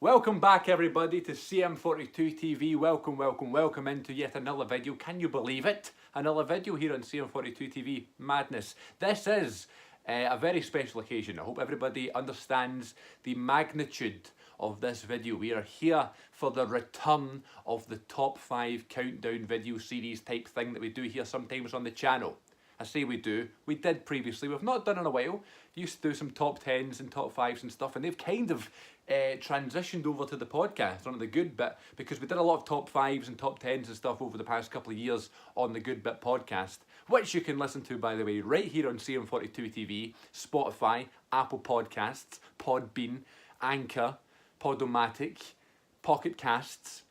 Welcome back everybody to CM42 TV. Welcome into yet another video. Can you believe it? Another video here on CM42 TV. Madness. This is a very special occasion. I hope everybody understands the magnitude of this video. We are here for the return of the top 5 countdown video series type thing that we do here sometimes on the channel. I say we do. We did previously. We've not done in a while. Used to do some top 10s and top 5s and stuff, and they've kind of transitioned over to the podcast on the Good Bit, because we did a lot of top 5s and top 10s and stuff over the past couple of years on the Good Bit podcast, which you can listen to, by the way, right here on CM42 TV, Spotify, Apple Podcasts, Podbean, Anchor, Podomatic, Pocket Casts,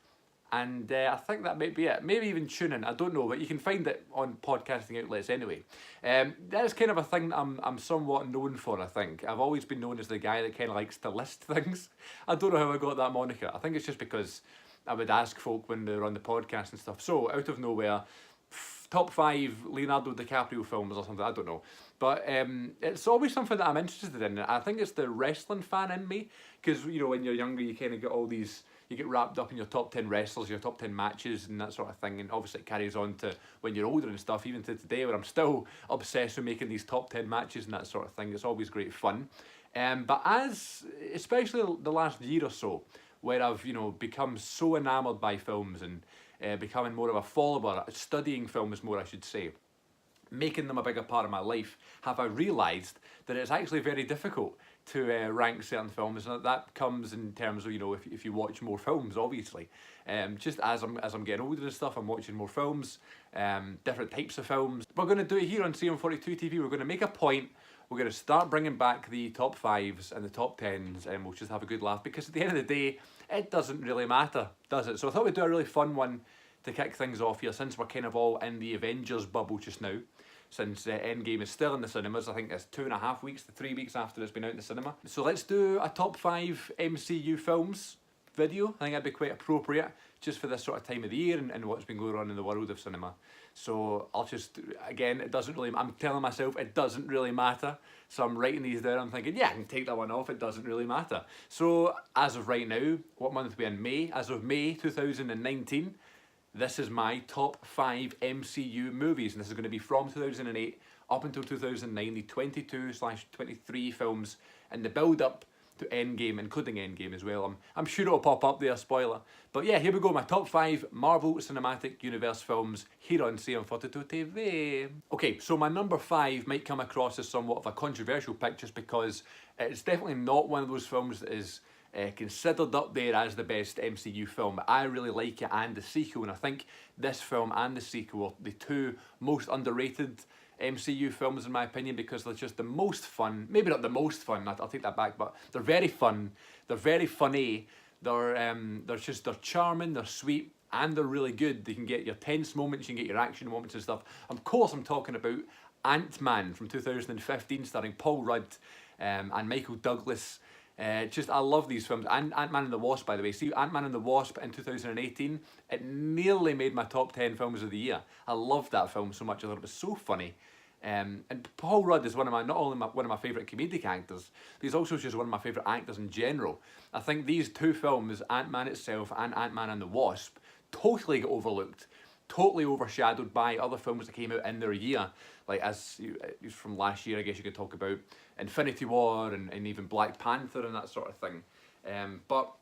and I think that might be it. Maybe even TuneIn, I don't know, but you can find it on podcasting outlets anyway. That's kind of a thing that I'm somewhat known for, I think. I've always been known as the guy that kind of likes to list things. I don't know how I got that moniker. I think it's just because I would ask folk when they were on the podcast and stuff. So, out of nowhere, top 5 Leonardo DiCaprio films or something, I don't know. But it's always something that I'm interested in. I think it's the wrestling fan in me, because, you know, when you're younger, you kind of get all these... You get wrapped up in your top 10 wrestlers, your top 10 matches and that sort of thing, and obviously it carries on to when you're older and stuff, even to today where I'm still obsessed with making these top 10 matches and that sort of thing. It's always great fun. But especially the last year or so, where I've, you know, become so enamoured by films and becoming more of a follower, studying films more I should say, making them a bigger part of my life, have I realised that it's actually very difficult to rank certain films, and that comes in terms of, you know, if you watch more films, obviously. Just as I'm getting older and stuff, I'm watching more films, different types of films. We're going to do it here on CM42 TV. We're going to make a point. We're going to start bringing back the top 5s and the top 10s, and we'll just have a good laugh, because at the end of the day, it doesn't really matter, does it? So I thought we'd do a really fun one to kick things off here, since we're kind of all in the Avengers bubble just now. Since Endgame is still in the cinemas. I think it's 2.5 weeks to 3 weeks after it's been out in the cinema. So let's do a top 5 MCU films video. I think that'd be quite appropriate just for this sort of time of the year and what's been going on in the world of cinema. So I'll just, again, it doesn't really, I'm telling myself it doesn't really matter. So I'm writing these down, I'm thinking, yeah, I can take that one off, it doesn't really matter. So as of right now, what month are we in? May? As of May 2019, this is my top 5 MCU movies, and this is going to be from 2008 up until 2009, the 22/23 films in the build-up to Endgame, including Endgame as well. I'm sure it'll pop up there, spoiler. But yeah, here we go, my top 5 Marvel Cinematic Universe films here on CM42 TV. Okay, so my number 5 might come across as somewhat of a controversial pick, just because it's definitely not one of those films that is considered up there as the best MCU film, but I really like it, and the sequel, and I think this film and the sequel are the 2 most underrated MCU films in my opinion, because they're just the most fun. Maybe not the most fun, I'll take that back, but they're very fun, they're very funny, they're charming, they're sweet, and they're really good. You can get your tense moments, you can get your action moments and stuff. Of course I'm talking about Ant-Man from 2015, starring Paul Rudd and Michael Douglas. I love these films. And Ant-Man and the Wasp, by the way. See, Ant-Man and the Wasp in 2018, it nearly made my top 10 films of the year. I loved that film so much. I thought it was so funny. And Paul Rudd is not only one of my favourite comedic actors, but he's also just one of my favourite actors in general. I think these 2 films, Ant-Man itself and Ant-Man and the Wasp, totally get overlooked, totally overshadowed by other films that came out in their year. Like, from last year, I guess you could talk about Infinity War and even Black Panther and that sort of thing. But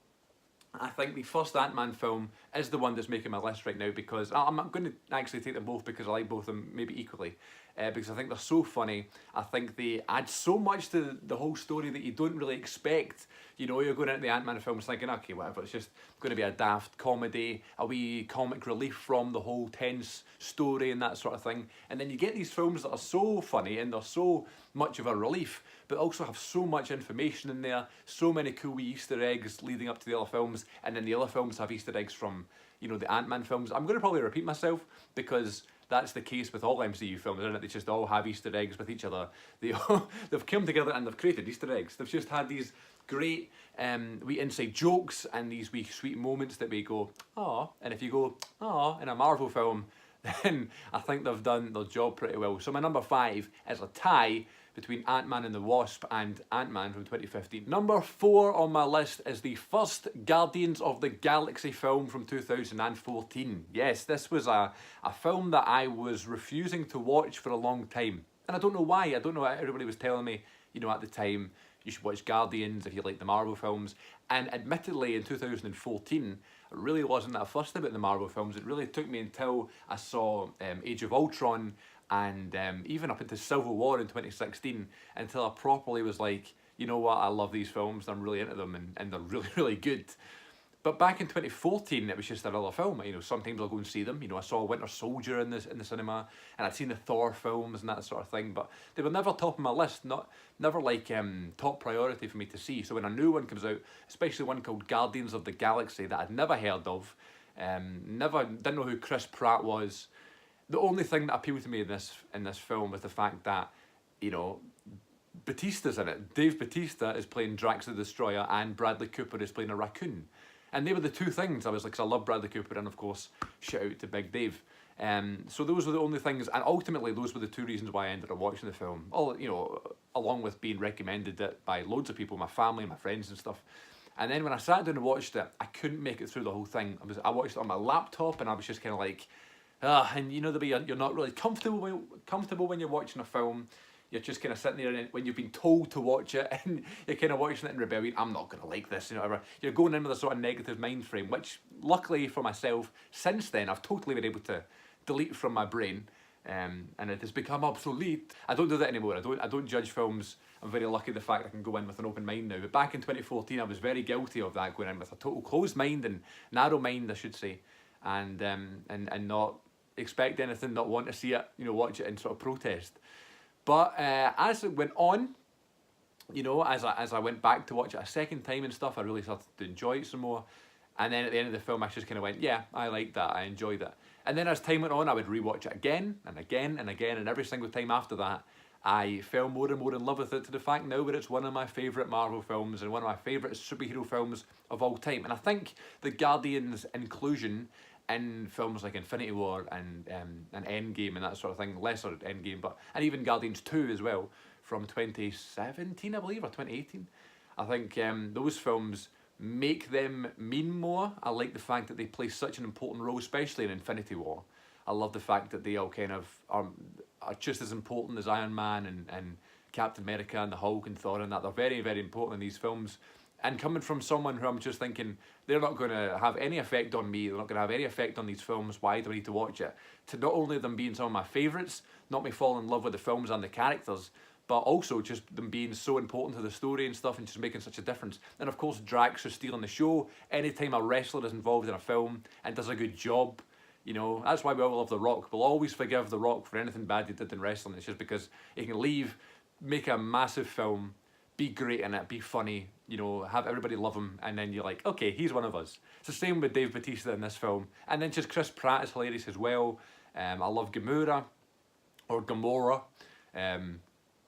I think the first Ant-Man film is the one that's making my list right now, because I'm going to actually take them both because I like both of them maybe equally. Because I think they're so funny. I think they add so much to the whole story that you don't really expect. You know, you're going into the Ant-Man films thinking, okay, whatever, it's just going to be a daft comedy, a wee comic relief from the whole tense story and that sort of thing. And then you get these films that are so funny and they're so much of a relief, but also have so much information in there, so many cool wee Easter eggs leading up to the other films, and then the other films have Easter eggs from, you know, the Ant-Man films. I'm going to probably repeat myself, because that's the case with all MCU films, isn't it? They just all have Easter eggs with each other. They've come together and they've created Easter eggs. They've just had these great wee inside jokes and these wee sweet moments that we go, aw. And if you go, aw, in a Marvel film, then I think they've done their job pretty well. So my number 5 is a tie between Ant-Man and the Wasp and Ant-Man from 2015. Number 4 on my list is the first Guardians of the Galaxy film from 2014. Yes, this was a film that I was refusing to watch for a long time. And I don't know why. I don't know. Everybody was telling me, you know, at the time, you should watch Guardians if you like the Marvel films. And admittedly, in 2014, I really wasn't that fussed about the Marvel films. It really took me until I saw Age of Ultron and even up into Civil War in 2016 until I properly was like, you know what, I love these films, I'm really into them, and they're really, really good. But back in 2014, it was just another film. You know, sometimes I'll go and see them. You know, I saw Winter Soldier in the cinema, and I'd seen the Thor films and that sort of thing. But they were never top of my list, never like top priority for me to see. So when a new one comes out, especially one called Guardians of the Galaxy that I'd never heard of, didn't know who Chris Pratt was. The only thing that appealed to me in this film was the fact that, you know, Batista's in it. Dave Batista is playing Drax the Destroyer, and Bradley Cooper is playing a raccoon. And they were the two things I was like, 'cause I love Bradley Cooper, and of course, shout out to Big Dave. So those were the only things, and ultimately those were the two reasons why I ended up watching the film. All, you know, along with being recommended it by loads of people, my family, my friends and stuff. And then when I sat down and watched it, I couldn't make it through the whole thing. I watched it on my laptop, and I was just kind of like, and you know the way you're not really comfortable when you're watching a film. You're just kind of sitting there, and when you've been told to watch it, and you're kind of watching it in rebellion. I'm not going to like this, you know, whatever. You're going in with a sort of negative mind frame, which luckily for myself, since then, I've totally been able to delete from my brain, and it has become obsolete. I don't do that anymore. I don't judge films. I'm very lucky the fact I can go in with an open mind now. But back in 2014, I was very guilty of that, going in with a total closed mind and narrow mind, I should say, and not expect anything, not want to see it, you know, watch it and sort of protest. But as it went on, you know, as I went back to watch it a second time and stuff, I really started to enjoy it some more. And then at the end of the film, I just kind of went, yeah, I liked that, I enjoyed it. And then as time went on, I would rewatch it again and again and again, and every single time after that, I fell more and more in love with it, to the fact now where it's one of my favourite Marvel films and one of my favourite superhero films of all time. And I think the Guardians' inclusion in films like Infinity War and Endgame and that sort of thing, lesser Endgame, and even Guardians 2 as well, from 2017, I believe, or 2018. I think those films make them mean more. I like the fact that they play such an important role, especially in Infinity War. I love the fact that they all kind of are just as important as Iron Man and Captain America and the Hulk and Thor, and that they're very, very important in these films. And coming from someone who I'm just thinking, they're not going to have any effect on me, they're not going to have any effect on these films, why do I need to watch it? To not only them being some of my favourites, not me falling in love with the films and the characters, but also just them being so important to the story and stuff and just making such a difference. And of course, Drax is stealing the show. Anytime a wrestler is involved in a film and does a good job, you know, that's why we all love The Rock. We'll always forgive The Rock for anything bad he did in wrestling. It's just because he can leave, make a massive film, be great in it, be funny, you know, have everybody love him, and then you're like, okay, he's one of us. It's the same with Dave Batista in this film. And then just Chris Pratt is hilarious as well. I love Gamora, or Gamora.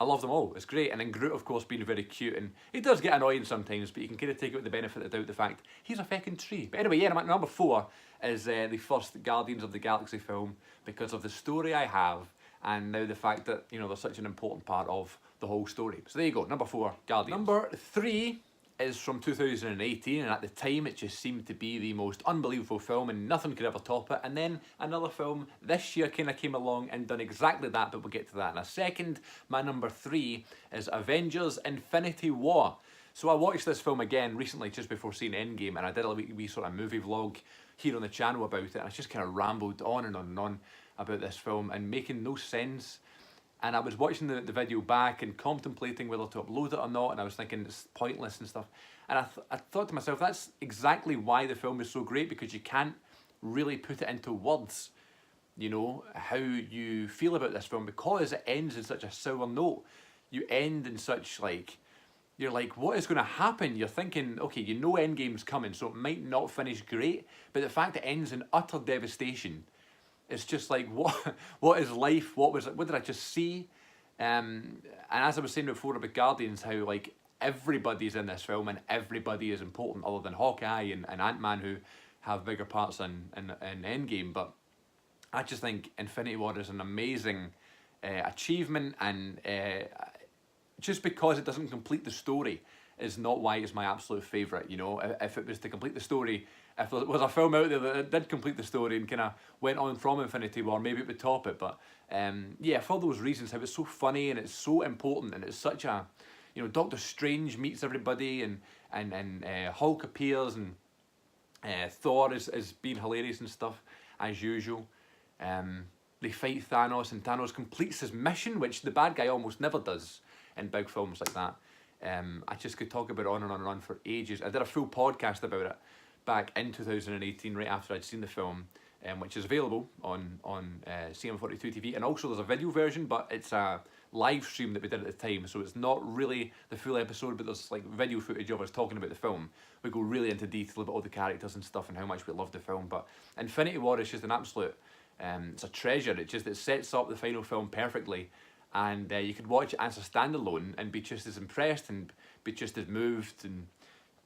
I love them all, it's great. And then Groot, of course, being very cute, and he does get annoying sometimes, but you can kind of take it with the benefit of the doubt, the fact he's a fucking tree. But anyway, yeah, number 4 is the first Guardians of the Galaxy film, because of the story I have, and now the fact that, you know, they're such an important part of the whole story. So there you go, number 4, Guardians. Number 3 is from 2018, and at the time it just seemed to be the most unbelievable film and nothing could ever top it. And then another film this year kind of came along and done exactly that, but we'll get to that in a second. My number 3 is Avengers Infinity War. So I watched this film again recently, just before seeing Endgame, and I did a wee sort of movie vlog here on the channel about it, and I just kind of rambled on and on and on about this film and making no sense. And I was watching the video back and contemplating whether to upload it or not, and I was thinking it's pointless and stuff. And I thought to myself, that's exactly why the film is so great, because you can't really put it into words, you know, how you feel about this film, because it ends in such a sour note. You end in such, like, you're like, what is going to happen? You're thinking, okay, you know Endgame's coming, so it might not finish great, but the fact it ends in utter devastation, it's just like, what is life? What did I just see? And as I was saying before about Guardians, how like everybody's in this film and everybody is important, other than Hawkeye and Ant-Man, who have bigger parts in Endgame. But I just think Infinity War is an amazing achievement, and just because it doesn't complete the story is not why it's my absolute favourite. You know, if it was to complete the story, if there was a film out there that did complete the story and kind of went on from Infinity War, maybe it would top it. But yeah, for those reasons, how it's so funny and it's so important and it's such a, you know, Doctor Strange meets everybody and Hulk appears and Thor is being hilarious and stuff as usual. They fight Thanos and Thanos completes his mission, which the bad guy almost never does in big films like that. I just could talk about it on and on and on for ages. I did a full podcast about it back in 2018, right after I'd seen the film, which is available on CM42 TV, and also there's a video version, but it's a live stream that we did at the time, so it's not really the full episode, but there's like video footage of us talking about the film. We go really into detail about all the characters and stuff and how much we love the film. But Infinity War is just an absolute, it's a treasure. It sets up the final film perfectly, and you could watch it as a standalone and be just as impressed and be just as moved and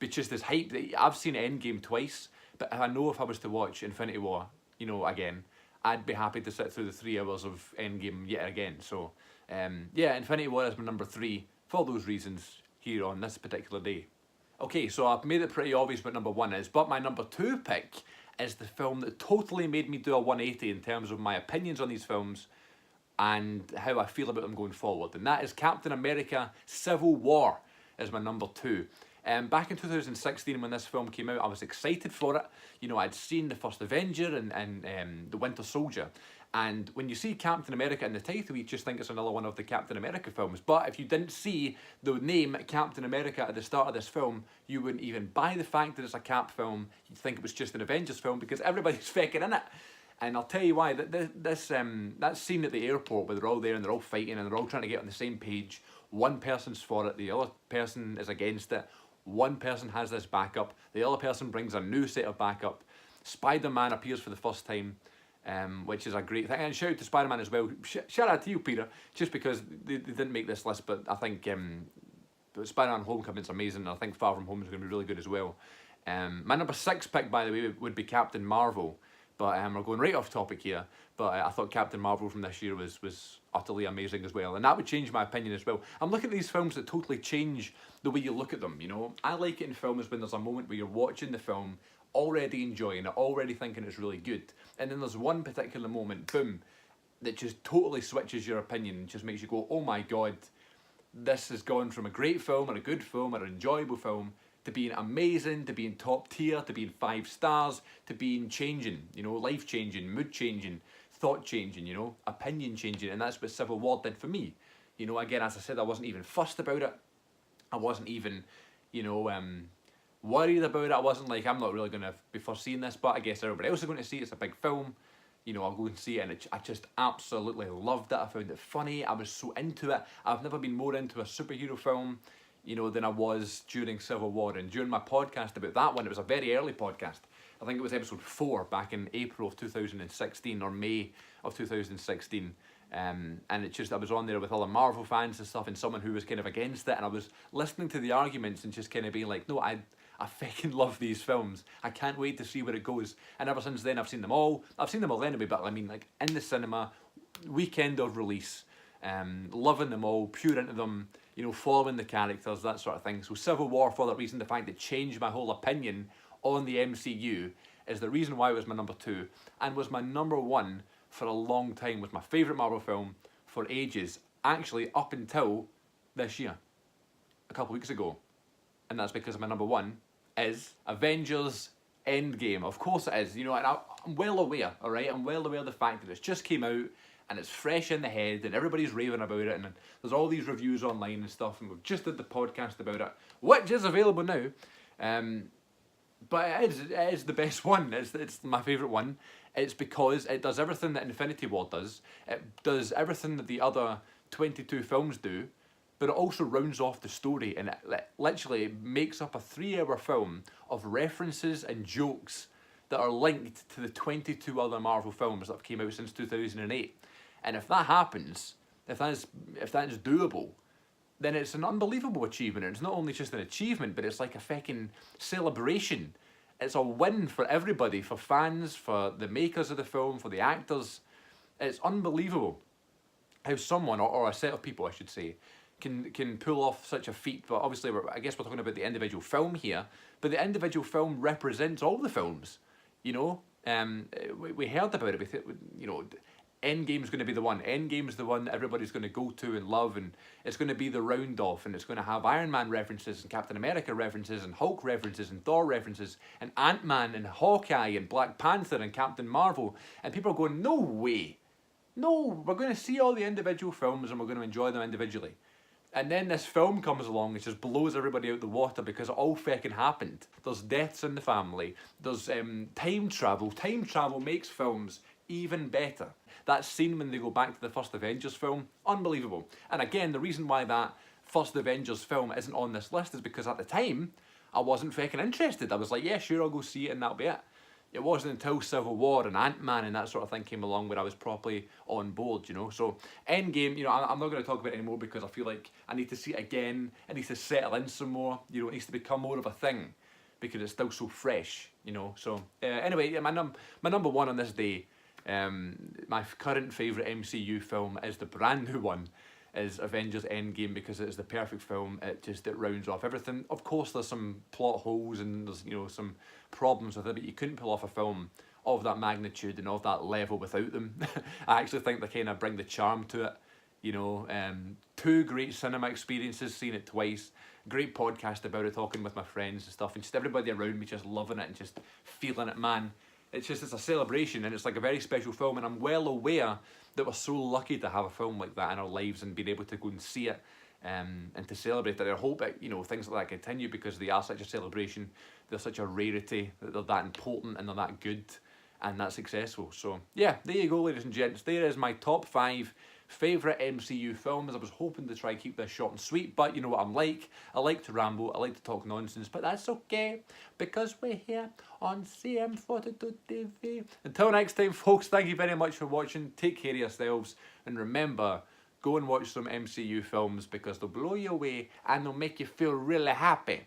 be just as hyped. I've seen Endgame twice, but I know if I was to watch Infinity War, you know, again, I'd be happy to sit through the 3 hours of Endgame yet again. So yeah, Infinity War is my number 3 for those reasons here on this particular day. Okay, so I've made it pretty obvious what number 1 is, but my number 2 pick is the film that totally made me do a 180 in terms of my opinions on these films and how I feel about them going forward. And that is Captain America Civil War is my number 2. Back in 2016 when this film came out, I was excited for it. You know, I'd seen the first Avenger and the Winter Soldier. And when you see Captain America in the title, you just think it's another one of the Captain America films. But if you didn't see the name Captain America at the start of this film, you wouldn't even buy the fact that it's a Cap film. You'd think it was just an Avengers film because everybody's fucking in it. And I'll tell you why. That scene at the airport where they're all there and they're all fighting and they're all trying to get on the same page. One person's for it, the other person is against it. One person has this backup, the other person brings a new set of backup. Spider-Man appears for the first time, which is a great thing. And shout out to Spider-Man as well. Shout out to you, Peter, just because they didn't make this list, but I think Spider-Man Homecoming's amazing, and I think Far From Home is going to be really good as well. My number 6 pick, by the way, would be Captain Marvel. But we're going right off topic here. But I thought Captain Marvel from this year was utterly amazing as well. And that would change my opinion as well. I'm looking at these films that totally change the way you look at them, you know. I like it in films when there's a moment where you're watching the film, already enjoying it, already thinking it's really good. And then there's one particular moment, boom, that just totally switches your opinion and just makes you go, oh my God, this has gone from a great film or a good film or an enjoyable film to being amazing, to being top tier, to being 5 stars, to being changing, you know, life changing, mood changing, thought changing, you know, opinion changing. And that's what Civil War did for me. You know, again, as I said, I wasn't even fussed about it. I wasn't even, you know, worried about it. I wasn't like, I'm not really going to be foreseeing this, but I guess everybody else is going to see it. It's a big film. You know, I'll go and see it, and I just absolutely loved it. I found it funny. I was so into it. I've never been more into a superhero film, you know, than I was during Civil War. And during my podcast about that one, it was a very early podcast. I think it was episode 4 back in April of 2016 or May of 2016. And it just, I was on there with other Marvel fans and stuff and someone who was kind of against it. And I was listening to the arguments and just kind of being like, no, I fucking love these films. I can't wait to see where it goes. And ever since then, I've seen them all. I've seen them all anyway, but I mean, like in the cinema, weekend of release, loving them all, pure into them, you know, following the characters, that sort of thing. So Civil War, for that reason, the fact that changed my whole opinion on the MCU, is the reason why it was my number 2 and was my number 1 for a long time. Was my favourite Marvel film for ages, actually up until this year, a couple of weeks ago. And that's because my number 1 is Avengers Endgame. Of course it is, you know, and I'm well aware, alright? I'm well aware of the fact that it's just came out and it's fresh in the head and everybody's raving about it and there's all these reviews online and stuff, and we've just did the podcast about it, which is available now. But it is the best one. It's my favourite one. It's because it does everything that Infinity War does. It does everything that the other 22 films do, but it also rounds off the story, and it literally makes up a 3-hour film of references and jokes that are linked to the 22 other Marvel films that have came out since 2008. And if that happens, if that is doable, then it's an unbelievable achievement. It's not only just an achievement, but it's like a fucking celebration. It's a win for everybody, for fans, for the makers of the film, for the actors. It's unbelievable how someone, or a set of people I should say, can pull off such a feat. But obviously, I guess we're talking about the individual film here. But the individual film represents all the films. You know, we heard about it. You know, Endgame's going to be the one. Endgame's the one that everybody's going to go to and love, and it's going to be the round off, and it's going to have Iron Man references and Captain America references and Hulk references and Thor references and Ant-Man and Hawkeye and Black Panther and Captain Marvel, and people are going, no way. No, we're going to see all the individual films and we're going to enjoy them individually. And then this film comes along and just blows everybody out the water because it all fucking happened. There's deaths in the family. There's time travel. Time travel makes films even better. That scene when they go back to the first Avengers film, unbelievable. And again, the reason why that first Avengers film isn't on this list is because at the time, I wasn't fucking interested. I was like, yeah, sure, I'll go see it and that'll be it. It wasn't until Civil War and Ant-Man and that sort of thing came along where I was properly on board, you know. So Endgame, you know, I'm not going to talk about it anymore because I feel like I need to see it again. It needs to settle in some more. You know, it needs to become more of a thing because it's still so fresh, you know. So anyway, my number one on this day, my current favourite MCU film is the brand new one, is Avengers Endgame, because it is the perfect film. It rounds off everything. Of course, there's some plot holes and there's, you know, some problems with it, but you couldn't pull off a film of that magnitude and of that level without them. I actually think they kind of bring the charm to it. You know, two great cinema experiences, seeing it twice. Great podcast about it, talking with my friends and stuff, and just everybody around me just loving it and just feeling it, man. It's a celebration, and it's like a very special film, and I'm well aware that we're so lucky to have a film like that in our lives and being able to go and see it and to celebrate it. I hope that, you know, things like that continue because they are such a celebration, they're such a rarity, that they're that important and they're that good and that successful. So yeah, there you go, ladies and gents. There is my top 5 favourite MCU films. I was hoping to try and keep this short and sweet, but you know what I'm like. I like to ramble, I like to talk nonsense, but that's okay because we're here on CM42 TV. Until next time, folks, thank you very much for watching. Take care of yourselves, and remember, go and watch some MCU films because they'll blow you away and they'll make you feel really happy.